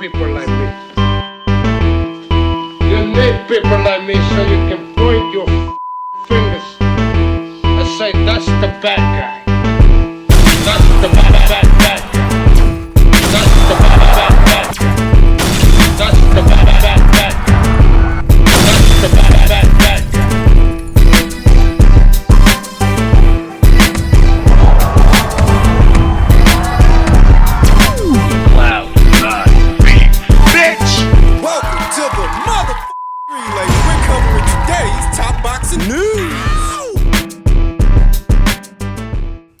people like me. You need people like me so you can point your fingers and say, that's the bad guy. That's the bad guy. That's the bad guy. That's the bad guy. That's the bad guy.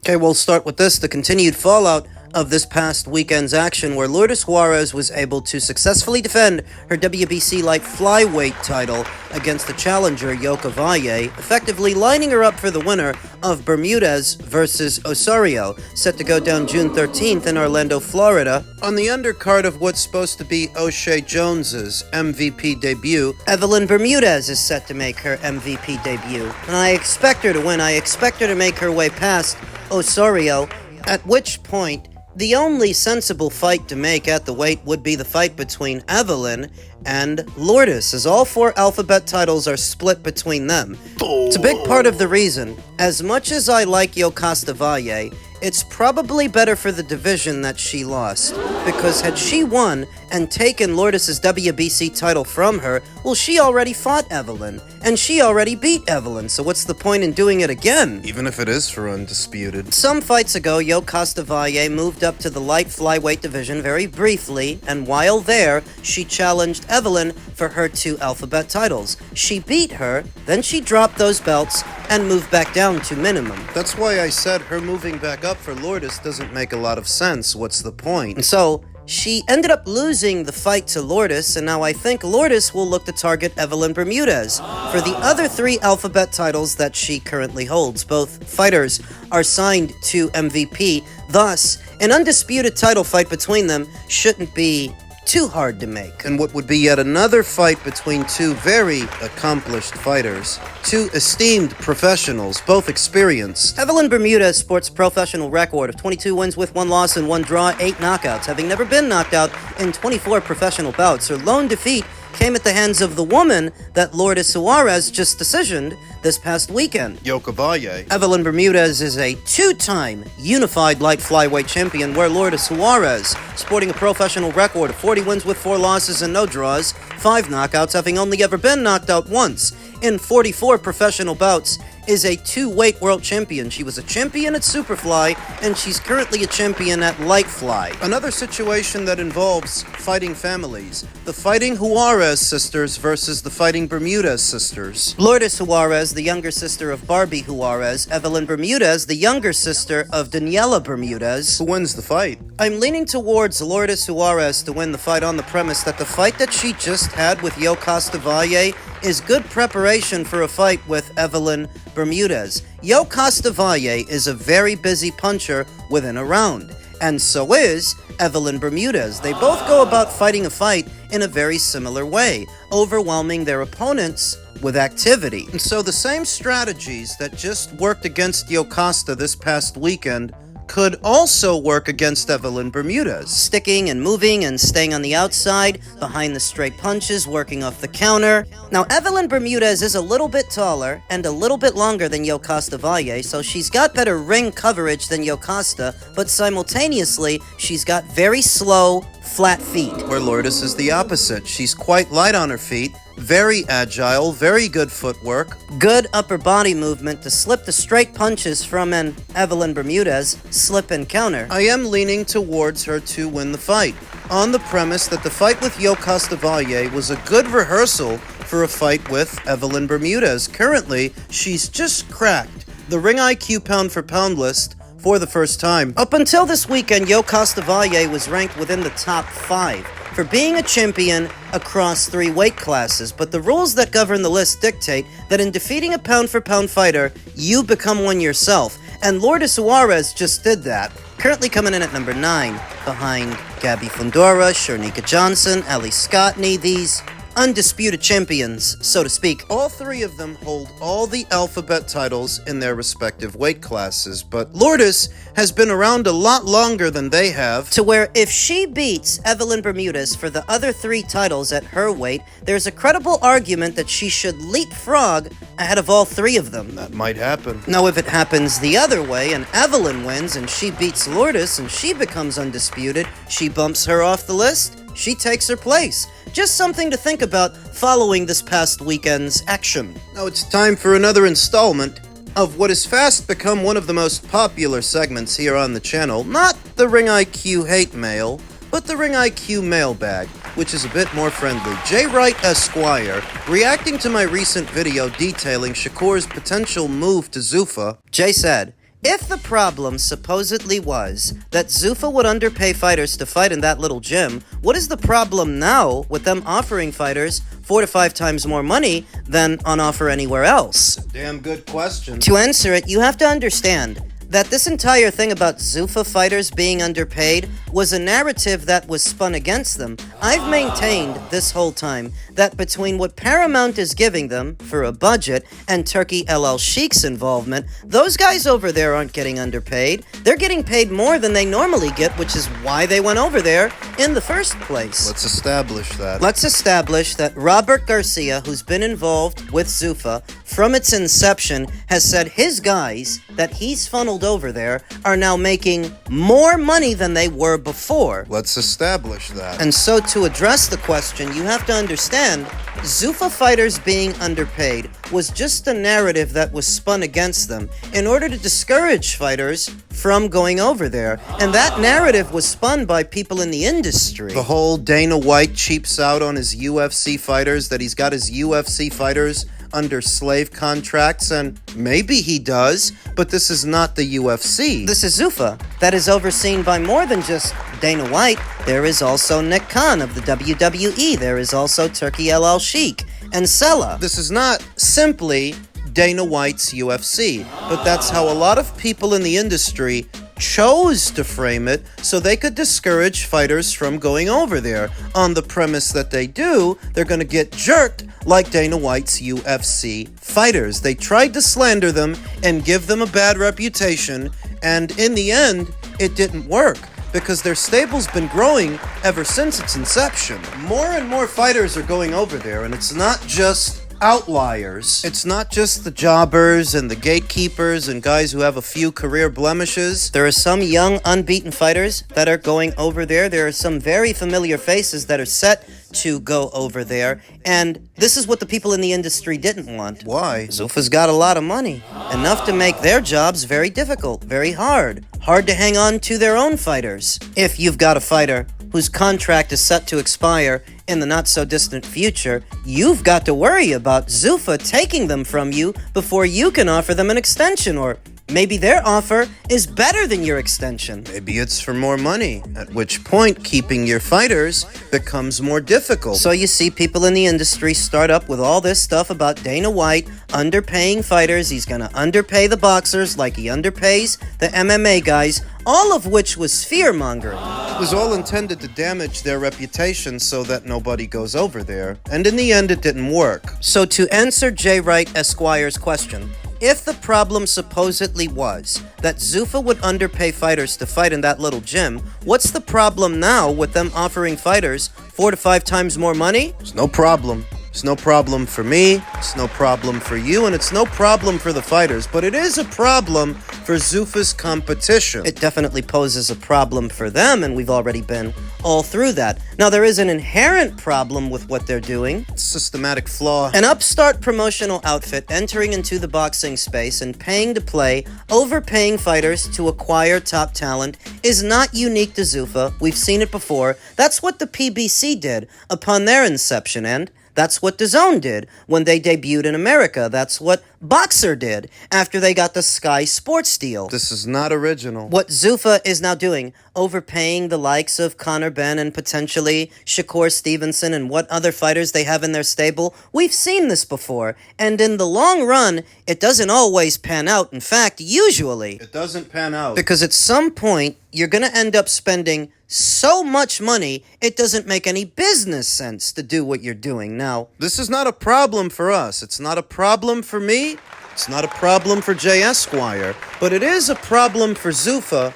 Okay, we'll start with this, the continued fallout of this past weekend's action where Lourdes Juarez was able to successfully defend her WBC light flyweight title against the challenger Yoka Valle, effectively lining her up for the winner of Bermudez versus Osorio, set to go down June 13th in Orlando, Florida. On the undercard of what's supposed to be O'Shea Jones's MVP debut, Evelyn Bermudez is set to make her MVP debut, and I expect her to win. I expect her to make her way past Osorio, at which point the only sensible fight to make at the weight would be the fight between Evelyn and Lourdes, as all 4 alphabet titles are split between them. It's a big part of the reason. As much as I like Yokasta Valle, it's probably better for the division that she lost, because had she won and taken Lourdes' WBC title from her, well, she already fought Evelyn, and she already beat Evelyn, so what's the point in doing it again? Even if it is for undisputed. Some fights ago, Yokasta Valle moved up to the light flyweight division very briefly, and while there, she challenged Evelyn for her 2 alphabet titles. She beat her, then she dropped those belts and moved back down to minimum. That's why I said her moving back up for Lourdes doesn't make a lot of sense. What's the point? And so, she ended up losing the fight to Lourdes, and now I think Lourdes will look to target Evelyn Bermudez for the other 3 alphabet titles that she currently holds. Both fighters are signed to MVP, thus, an undisputed title fight between them shouldn't be too hard to make. And what would be yet another fight between 2 very accomplished fighters, 2 esteemed professionals, both experienced. Evelyn Bermudez sports a professional record of 22 wins with 1 loss and 1 draw, 8 knockouts, having never been knocked out in 24 professional bouts. Her lone defeat came at the hands of the woman that Lourdes Juarez just decisioned this past weekend, Yoka Valle. Evelyn Bermudez is a 2-time unified light flyweight champion, where Lourdes Juarez, sporting a professional record of 40 wins with 4 losses and no draws, 5 knockouts, having only ever been knocked out once in 44 professional bouts, is a 2-weight world champion. She was a champion at Superfly, and she's currently a champion at Lightfly. Another situation that involves fighting families. The Fighting Juarez sisters versus the Fighting Bermudez sisters. Lourdes Juarez, the younger sister of Barbie Juarez. Evelyn Bermudez, the younger sister of Daniela Bermudez. Who wins the fight? I'm leaning towards Lourdes Juarez to win the fight on the premise that the fight that she just had with Yokasta Valle is good preparation for a fight with Evelyn Bermudez. Yokasta Valle is a very busy puncher within a round, and so is Evelyn Bermudez. They both go about fighting a fight in a very similar way, overwhelming their opponents with activity. And so the same strategies that just worked against Yokasta this past weekend could also work against Evelyn Bermudez. Sticking and moving and staying on the outside, behind the straight punches, working off the counter. Now, Evelyn Bermudez is a little bit taller and a little bit longer than Yokasta Valle, so she's got better ring coverage than Yokasta, but simultaneously, she's got very slow, flat feet. Where Lourdes is the opposite. She's quite light on her feet, very agile, very good footwork. Good upper body movement to slip the straight punches from an Evelyn Bermudez slip and counter. I am leaning towards her to win the fight, on the premise that the fight with Yokasta Valle was a good rehearsal for a fight with Evelyn Bermudez. Currently, she's just cracked the Ring IQ pound for pound list for the first time. Up until this weekend, Yokasta Valle was ranked within the top 5 for being a champion across 3 weight classes, but the rules that govern the list dictate that in defeating a pound-for-pound fighter, you become one yourself, and Lourdes Juarez just did that, currently coming in at number 9, behind Gabby Fundora, Sharnika Johnson, Ali Scottney, these undisputed champions, so to speak. All three of them hold all the alphabet titles in their respective weight classes, but Lourdes has been around a lot longer than they have. To where if she beats Evelyn Bermudez for the other 3 titles at her weight, there's a credible argument that she should leapfrog ahead of all 3 of them. That might happen. Now, if it happens the other way and Evelyn wins and she beats Lourdes and she becomes undisputed, she bumps her off the list, she takes her place. Just something to think about following this past weekend's action. Now it's time for another installment of what has fast become one of the most popular segments here on the channel. Not the Ring IQ hate mail, but the Ring IQ mailbag, which is a bit more friendly. Jay Wright Esquire, reacting to my recent video detailing Shakur's potential move to Zuffa. Jay said, if the problem supposedly was that Zuffa would underpay fighters to fight in that little gym, what is the problem now with them offering fighters 4 to 5 times more money than on offer anywhere else? Damn good question. To answer it, you have to understand that this entire thing about Zuffa fighters being underpaid was a narrative that was spun against them. I've maintained this whole time that between what Paramount is giving them for a budget and Turkey LL Sheik's involvement, those guys over there aren't getting underpaid. They're getting paid more than they normally get, which is why they went over there in the first place. Let's establish that. Let's establish that Robert Garcia, who's been involved with Zuffa from its inception, has said his guys that he's funneled over there are now making more money than they were before. Let's establish that. And so to address the question, you have to understand, Zuffa fighters being underpaid was just a narrative that was spun against them in order to discourage fighters from going over there. And that narrative was spun by people in the industry. The whole Dana White cheaps out on his UFC fighters, that he's got his UFC fighters under slave contracts, and maybe he does, but this is not the UFC. This is Zuffa, that is overseen by more than just Dana White. There is also Nick Khan of the WWE. There is also Turkey LL Sheik and Sella. This is not simply Dana White's UFC, but that's how a lot of people in the industry chose to frame it so they could discourage fighters from going over there on the premise that they're going to get jerked like Dana White's UFC fighters. They tried to slander them and give them a bad reputation, and in the end, it didn't work because their stable's been growing ever since its inception. More and more fighters are going over there, and it's not just outliers. It's not just the jobbers and the gatekeepers and guys who have a few career blemishes. There are some young, unbeaten fighters that are going over there. There are some very familiar faces that are set to go over there. And this is what the people in the industry didn't want. Why? Zuffa's got a lot of money. Enough to make their jobs very difficult, very hard. Hard to hang on to their own fighters. If you've got a fighter whose contract is set to expire in the not-so-distant future, you've got to worry about Zuffa taking them from you before you can offer them an extension, or maybe their offer is better than your extension. Maybe it's for more money, at which point keeping your fighters becomes more difficult. So you see people in the industry start up with all this stuff about Dana White underpaying fighters. He's going to underpay the boxers like he underpays the MMA guys, all of which was fear-mongering. It was all intended to damage their reputation so that nobody goes over there. And in the end, it didn't work. So to answer Jay Wright Esquire's question, if the problem supposedly was that Zuffa would underpay fighters to fight in that little gym, what's the problem now with them offering fighters 4 to 5 times more money? There's no problem. It's no problem for me, it's no problem for you, and it's no problem for the fighters, but it is a problem for Zuffa's competition. It definitely poses a problem for them, and we've already been all through that. Now, there is an inherent problem with what they're doing. It's a systematic flaw. An upstart promotional outfit entering into the boxing space and paying to play, overpaying fighters to acquire top talent is not unique to Zuffa. We've seen it before. That's what the PBC did upon their inception, and that's what DAZN did when they debuted in America. That's what Boxer did after they got the Sky Sports deal. This is not original. What Zuffa is now doing, overpaying the likes of Conor Benn and potentially Shakur Stevenson and what other fighters they have in their stable, we've seen this before. And in the long run, it doesn't always pan out. In fact, usually, it doesn't pan out. because at some point, you're going to end up spending so much money, it doesn't make any business sense to do what you're doing now. This is not a problem for us. It's not a problem for me. It's not a problem for Jay Esquire. But it is a problem for Zuffa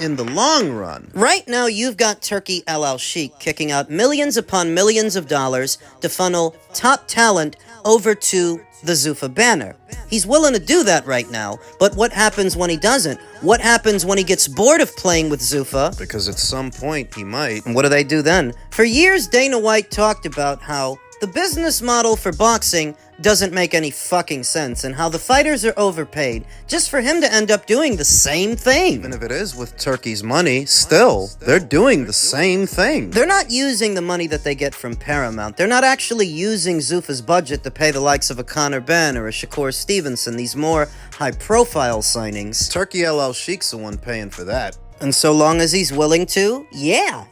in the long run. Right now, you've got Turkey El Sheikh kicking out millions upon millions of dollars to funnel top talent over to the Zuffa banner. He's willing to do that right now, but what happens when he doesn't? What happens when he gets bored of playing with Zuffa? Because at some point he might. And what do they do then? For years, Dana White talked about how the business model for boxing doesn't make any fucking sense and how the fighters are overpaid just for him to end up doing the same thing. Even if it is with Turkey's money, still, they're doing the same thing. They're not using the money that they get from Paramount. They're not actually using Zuffa's budget to pay the likes of a Conor Benn or a Shakur Stevenson, these more high-profile signings. Turkey El Sheikh's the one paying for that. And so long as he's willing to, yeah,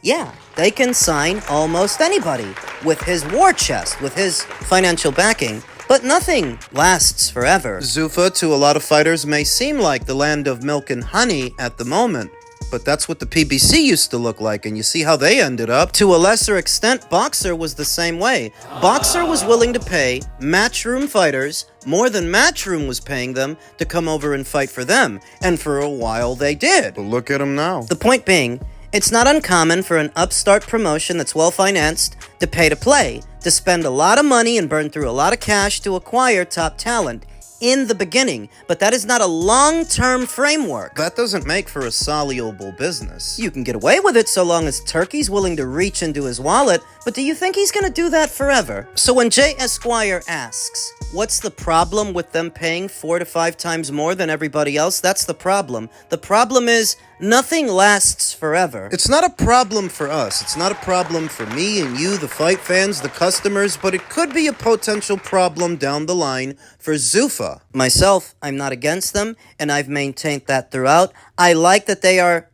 they can sign almost anybody with his war chest, with his financial backing. But nothing lasts forever. Zuffa, to a lot of fighters, may seem like the land of milk and honey at the moment. But that's what the PBC used to look like, and you see how they ended up. To a lesser extent, Boxer was the same way. Boxer was willing to pay Matchroom fighters more than Matchroom was paying them to come over and fight for them. And for a while, they did. But look at him now. The point being, it's not uncommon for an upstart promotion that's well-financed to pay to play, to spend a lot of money and burn through a lot of cash to acquire top talent in the beginning, but that is not a long-term framework. That doesn't make for a soluble business. You can get away with it so long as Turkey's willing to reach into his wallet, but do you think he's gonna do that forever? So when Jay Esquire asks, what's the problem with them paying 4 to 5 times more than everybody else? That's the problem. The problem is, nothing lasts forever. It's not a problem for us. It's not a problem for me and you, the fight fans, the customers, but it could be a potential problem down the line for Zuffa. Myself, I'm not against them, and I've maintained that throughout. I like that they are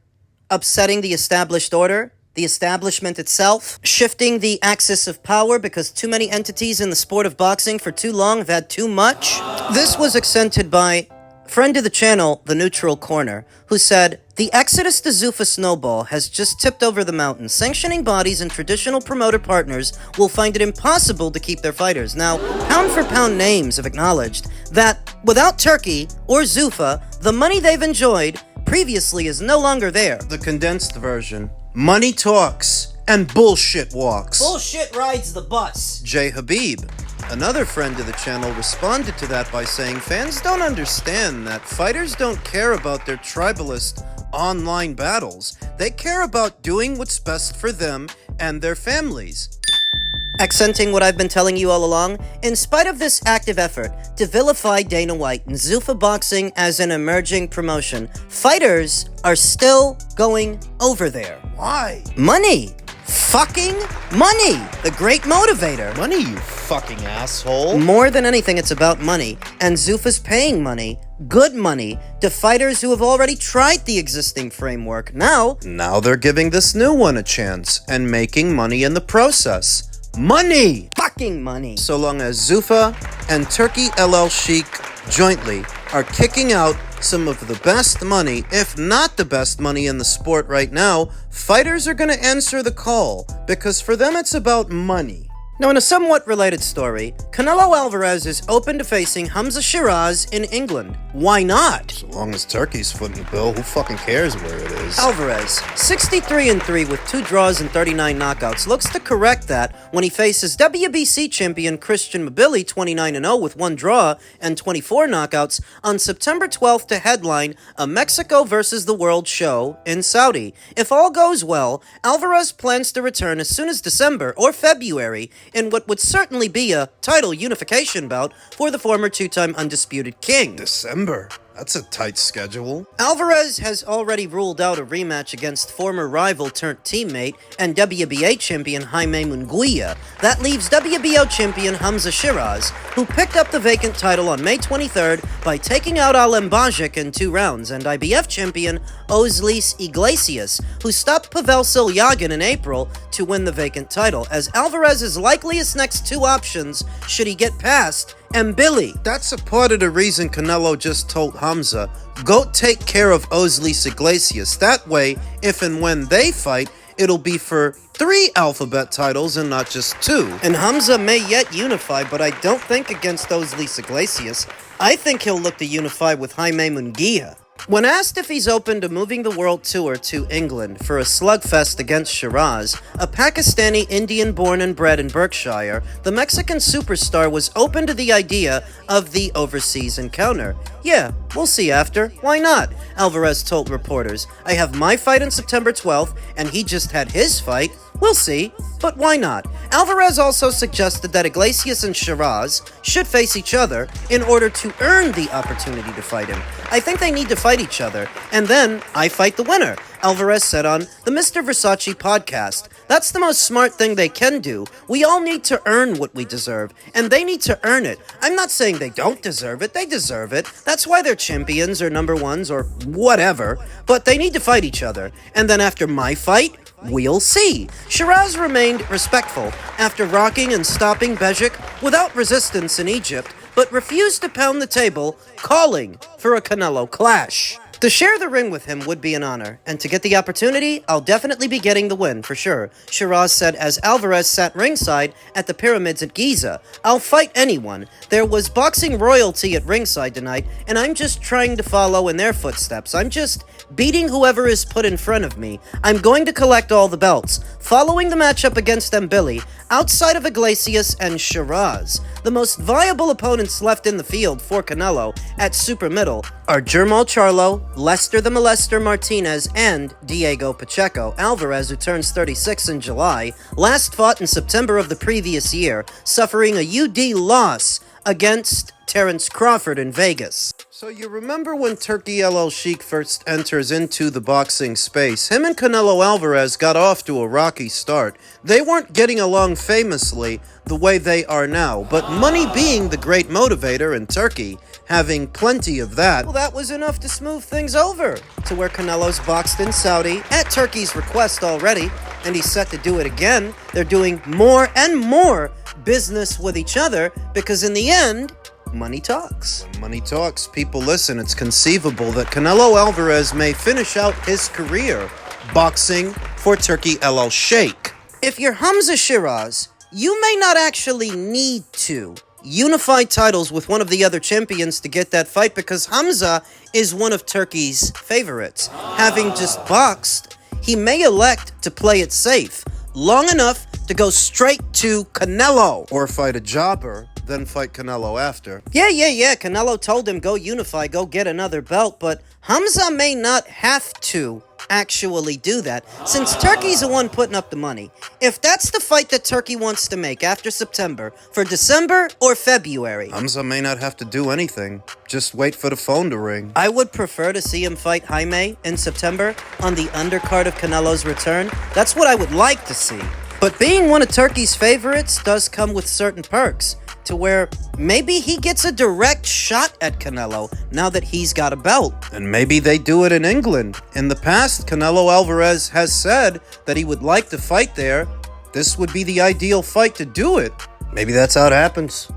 upsetting the established order, the establishment itself, shifting the axis of power because too many entities in the sport of boxing for too long have had too much. This was accented by friend of the channel, The Neutral Corner, who said, the exodus to Zuffa snowball has just tipped over the mountain. Sanctioning bodies and traditional promoter partners will find it impossible to keep their fighters. Now, pound for pound names have acknowledged that without Turkey or Zuffa, the money they've enjoyed previously is no longer there. The condensed version. Money talks and bullshit walks. Bullshit rides the bus. Jay Habib, another friend of the channel, responded to that by saying fans don't understand that fighters don't care about their tribalist online battles. They care about doing what's best for them and their families. Accenting what I've been telling you all along, in spite of this active effort to vilify Dana White and Zuffa boxing as an emerging promotion, fighters are still going over there. Why? Money. Fucking money. The great motivator. Money, you fucking asshole. More than anything, it's about money. And Zuffa's paying money, good money, to fighters who have already tried the existing framework. Now they're giving this new one a chance and making money in the process. Money! Fucking money. So long as Zuffa and Turkey El Sheikh jointly are kicking out some of the best money, if not the best money in the sport right now, fighters are going to answer the call, because for them it's about money. Now, in a somewhat related story, Canelo Alvarez is open to facing Hamza Sheeraz in England. Why not? So long as Turkey's footing the bill, who fucking cares where it is? Alvarez, 63-3 with 2 draws and 39 knockouts, looks to correct that when he faces WBC champion Christian Mabili, 29-0 with 1 draw and 24 knockouts, on September 12th to headline a Mexico vs. the World show in Saudi. If all goes well, Alvarez plans to return as soon as December or February in what would certainly be a title unification bout for the former 2-time undisputed king. December? That's a tight schedule. Alvarez has already ruled out a rematch against former rival turned teammate and WBA champion Jaime Munguia. That leaves WBO champion Hamza Sheeraz, who picked up the vacant title on May 23rd by taking out Alem Bajic in 2 rounds, and IBF champion Ozlis Iglesias, who stopped Pavel Silyagin in April to win the vacant title, as Alvarez's likeliest next 2 options, should he get past Billy. That's a part of the reason Canelo just told Hamza, go take care of Ozlis Iglesias. That way, if and when they fight, it'll be for 3 alphabet titles and not just 2. And Hamza may yet unify, but I don't think against those Luis Iglesias. I think he'll look to unify with Jaime Munguia. When asked if he's open to moving the world tour to England for a slugfest against Sheeraz, a Pakistani Indian born and bred in Berkshire, the Mexican superstar was open to the idea of the overseas encounter. Yeah, we'll see after. Why not? Alvarez told reporters. I have my fight on September 12th, and he just had his fight. We'll see, but why not? Alvarez also suggested that Iglesias and Sheeraz should face each other in order to earn the opportunity to fight him. I think they need to fight each other, and then I fight the winner, Alvarez said on the Mr. Versace podcast. That's the most smart thing they can do. We all need to earn what we deserve, and they need to earn it. I'm not saying they don't deserve it, they deserve it. That's why they're champions or number ones or whatever, but they need to fight each other. And then after my fight, we'll see. Sheeraz remained respectful after rocking and stopping Bejic without resistance in Egypt, but refused to pound the table, calling for a Canelo clash. To share the ring with him would be an honor, and to get the opportunity, I'll definitely be getting the win, for sure, Sheeraz said as Alvarez sat ringside at the Pyramids at Giza. I'll fight anyone. There was boxing royalty at ringside tonight, and I'm just trying to follow in their footsteps. I'm just beating whoever is put in front of me. I'm going to collect all the belts. Following the matchup against Mbili, outside of Iglesias and Sheeraz, the most viable opponents left in the field for Canelo at super middle are Jermall Charlo, Lester the Molester Martinez, and Diego Pacheco. Alvarez, who turns 36 in July, last fought in September of the previous year, suffering a UD loss against Terence Crawford in Vegas. So you remember when Turki El Sheikh first enters into the boxing space? Him and Canelo Alvarez got off to a rocky start. They weren't getting along famously the way they are now, but money being the great motivator in Turkey, having plenty of that, well, that was enough to smooth things over to where Canelo's boxed in Saudi at Turkey's request already, and he's set to do it again. They're doing more and more business with each other because in the end, money talks. When money talks, people listen. It's conceivable that Canelo Alvarez may finish out his career boxing for Turki El Sheikh. If you're Hamza Sheeraz, you may not actually need to unify titles with one of the other champions to get that fight because Hamza is one of Turkey's favorites. Having just boxed, he may elect to play it safe long enough to go straight to Canelo. Or fight a jobber, then fight Canelo after. Yeah. Canelo told him, go unify, go get another belt, but Hamza may not have to actually do that, since Turkey's the one putting up the money. If that's the fight that Turkey wants to make after September, for December or February, Hamza may not have to do anything. Just wait for the phone to ring. I would prefer to see him fight Jaime in September on the undercard of Canelo's return. That's what I would like to see. But being one of Turkey's favorites does come with certain perks, to where maybe he gets a direct shot at Canelo now that he's got a belt. And maybe they do it in England. In the past, Canelo Alvarez has said that he would like to fight there. This would be the ideal fight to do it. Maybe that's how it happens.